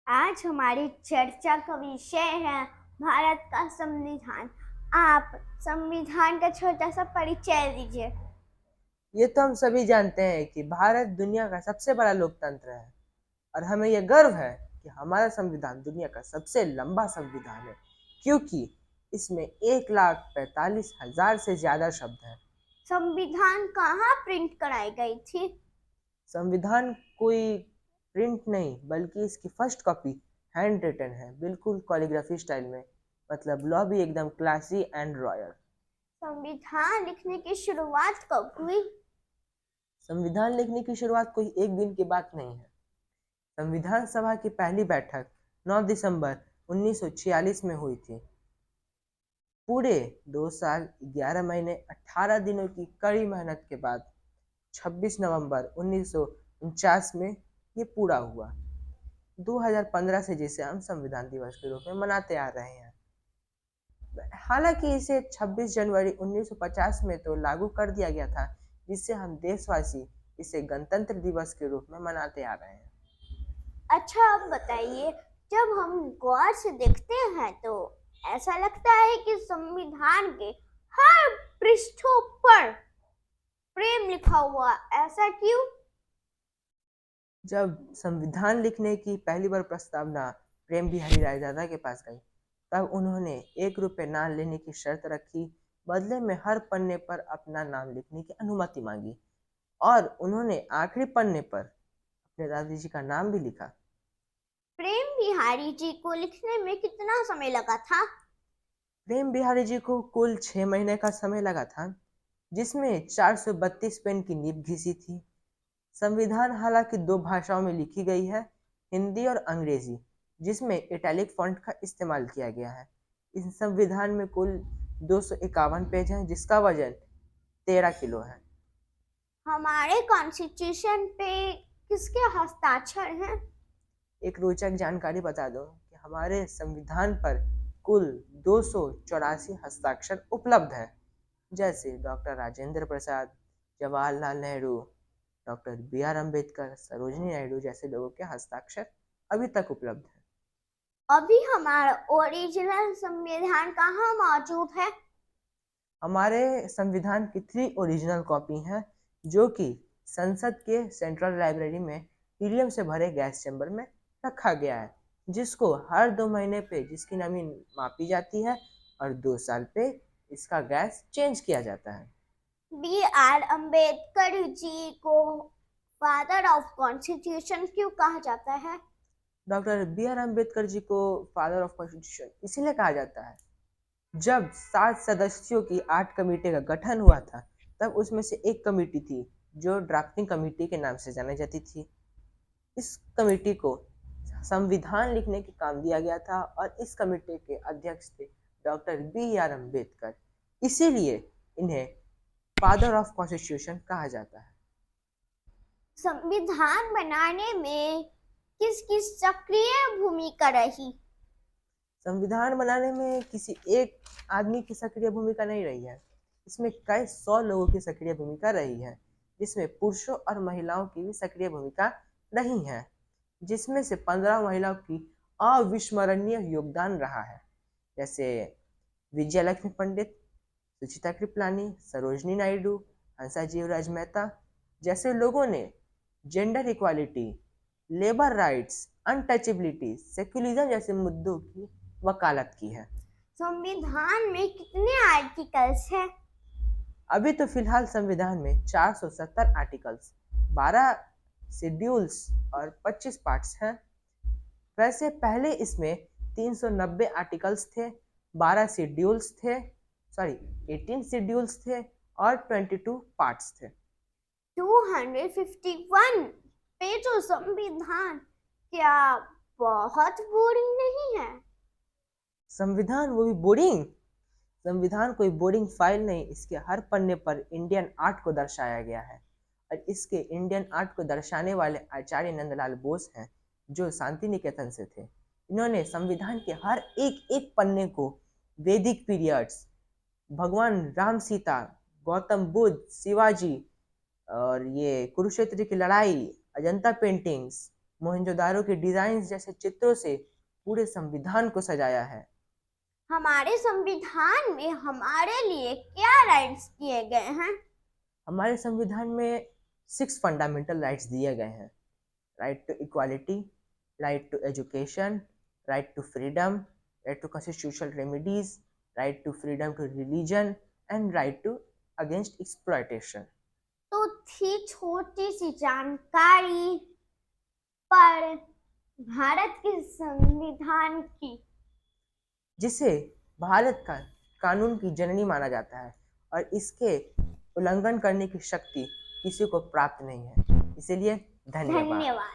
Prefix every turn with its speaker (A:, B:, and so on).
A: आज हमारी चर्चा का विषय है भारत का संविधान। आप संविधान का छोटा सा परिचय दीजिए।
B: ये तो हम सभी जानते हैं कि भारत दुनिया का सबसे बड़ा लोकतंत्र है और हमें यह गर्व है कि हमारा संविधान दुनिया का सबसे लंबा संविधान है, क्योंकि इसमें 1,45,000 से ज्यादा शब्द हैं।
A: संविधान कहाँ प्रिंट कराई गई थी?
B: संविधान कोई प्रिंट नहीं बल्कि इसकी फर्स्ट कॉपी हैंड रिटन है, बिल्कुल कॉलीग्राफी स्टाइल में। मतलब लॉ भी एकदम क्लासी एंड रॉयल।
A: संविधान लिखने की शुरुआत कब हुई?
B: संविधान लिखने की शुरुआत कोई एक दिन की बात नहीं है। संविधान सभा की पहली बैठक 9 दिसंबर 1946 में हुई थी। पूरे 2 साल 11 महीने 18 दिनों की कड़ी मेहनत के बाद 26 नवंबर 1949 में ये पूरा हुआ। 2015 से जिसे हम संविधान दिवस के रूप में मनाते आ रहे हैं। हालांकि इसे 26 जनवरी 1950 में तो लागू कर दिया गया था, जिससे हम देशवासी इसे गणतंत्र दिवस के रूप में मनाते आ रहे हैं।
A: अच्छा, आप बताइए, जब हम गौर से देखते हैं तो ऐसा लगता है कि संविधान के हर पृष्ठों पर प्रेम लिखा हुआ। ऐसा क्यों?
B: जब संविधान लिखने की पहली बार प्रस्तावना प्रेम बिहारी रायजादा के पास गई, तब उन्होंने 1 रुपये नाम लेने की शर्त रखी। बदले में हर पन्ने पर अपना नाम लिखने की अनुमति मांगी और उन्होंने आखिरी पन्ने पर अपने दादी जी का नाम भी लिखा।
A: प्रेम बिहारी जी को लिखने में कितना समय लगा था?
B: प्रेम बिहारी जी को कुल 6 महीने का समय लगा था, जिसमें 432 पेन की नींव घिसी थी। संविधान हालांकि 2 भाषाओं में लिखी गई है, हिंदी और अंग्रेजी, जिसमें इटैलिक फॉन्ट का इस्तेमाल किया गया है। इस संविधान में कुल 251 पेज हैं, जिसका वजन 13 किलो है।
A: हमारे कॉन्स्टिट्यूशन पे किसके हस्ताक्षर हैं?
B: एक रोचक जानकारी बता दूं कि हमारे संविधान पर कुल 284 हस्ताक्षर उपलब्ध है, जैसे doctor Rajendra Prasad, Jawaharlal Nehru, doctor B.R. Ambedkar, Sarojini Naidu जैसे लोगों के हस्ताक्षर अभी तक उपलब्ध है।
A: अभी हमारा ओरिजिनल संविधान कहाँ मौजूद है?
B: हमारे संविधान की 3 ओरिजिनल कॉपी हैं, जो कि संसद के सेंट्रल लाइब्रेरी में हीलियम से भरे गैस चैम्बर में रखा गया है, जिसको हर 2 महीने पे जिसकी नमी मापी जाती है और 2 साल पे इसका गैस चेंज किया जाता है।
A: B.R. अम्बेडकर जी को फादर ऑफ कॉन्स्टिट्यूशन क्यों कहा जाता है?
B: Doctor B.R. अम्बेडकर जी को फादर ऑफ कॉन्स्टिट्यूशन इसीलिए कहा जाता है, जब 7 सदस्यों की 8 कमेटी का गठन हुआ था, तब उसमें से एक कमेटी थी जो ड्राफ्टिंग कमेटी के नाम से जानी जाती थी। इस कमेटी को संविधान लिखने का काम दिया गया था और इस कमेटी के अध्यक्ष थे डॉक्टर B.R. अम्बेडकर। इसीलिए इन्हें फादर ऑफ कॉन्स्टिट्यूशन कहा जाता है।
A: संविधान बनाने में किसकी सक्रिय भूमिका रही?
B: संविधान बनाने में किसी एक आदमी की सक्रिय भूमिका नहीं रही है। इसमें कई 100 लोगों की सक्रिय भूमिका रही है, जिसमें पुरुषों और महिलाओं की भी सक्रिय भूमिका रही है, जिसमें से 15 महिलाओं की अविस्मरणीय योगदान रहा है, जैसे विजयलक्ष्मी पंडित, सुचिता कृपलानी, सरोजनी नायडू, हंसाजीवराज मेहता जैसे लोगों ने gender equality, labour rights, untouchability, secularism जैसे मुद्दों की वकालत की है।
A: संविधान में कितने आर्टिकल्स हैं?
B: अभी तो फिलहाल संविधान में 470 आर्टिकल्स, 12 शेड्यूल्स और 25 पार्ट्स हैं। वैसे पहले इसमें 390 आर्टिकल्स थे, 12 शेड्यूल्स थे, सॉरी 18 शेड्यूल्स थे और 22 पार्ट्स थे।
A: 251 पेजों संविधान क्या बहुत बोरिंग नहीं है?
B: संविधान वो भी बोरिंग? संविधान कोई बोरिंग फाइल नहीं, इसके हर पन्ने पर इंडियन आर्ट को दर्शाया गया है और इसके इंडियन आर्ट को दर्शाने वाले आचार्य नंदलाल बोस हैं, जो शांति निकेतन से थे। इन्होंने संविधान के हर एक एक पन्ने को वैदिक पीरियड्स, भगवान राम सीता, गौतम बुद्ध, शिवाजी और ये कुरुक्षेत्र की लड़ाई, अजंता पेंटिंग्स, मोहनजोदारो के डिजाइन जैसे चित्रों से पूरे संविधान को सजाया है।
A: हमारे संविधान में हमारे लिए क्या राइट्स दिए गए हैं?
B: हमारे संविधान में 6 फंडामेंटल राइट्स दिए गए हैं। Right to equality, right to education, right to freedom, right to constitutional remedies, right to freedom to religion and right to against exploitation.
A: तो थी छोटी सी जानकारी पर भारत के संविधान की,
B: जिसे भारत का कानून की जननी माना जाता है और इसके उल्लंघन करने की शक्ति किसी को प्राप्त नहीं है। इसलिए धन्यवाद।
A: धन्यवाद।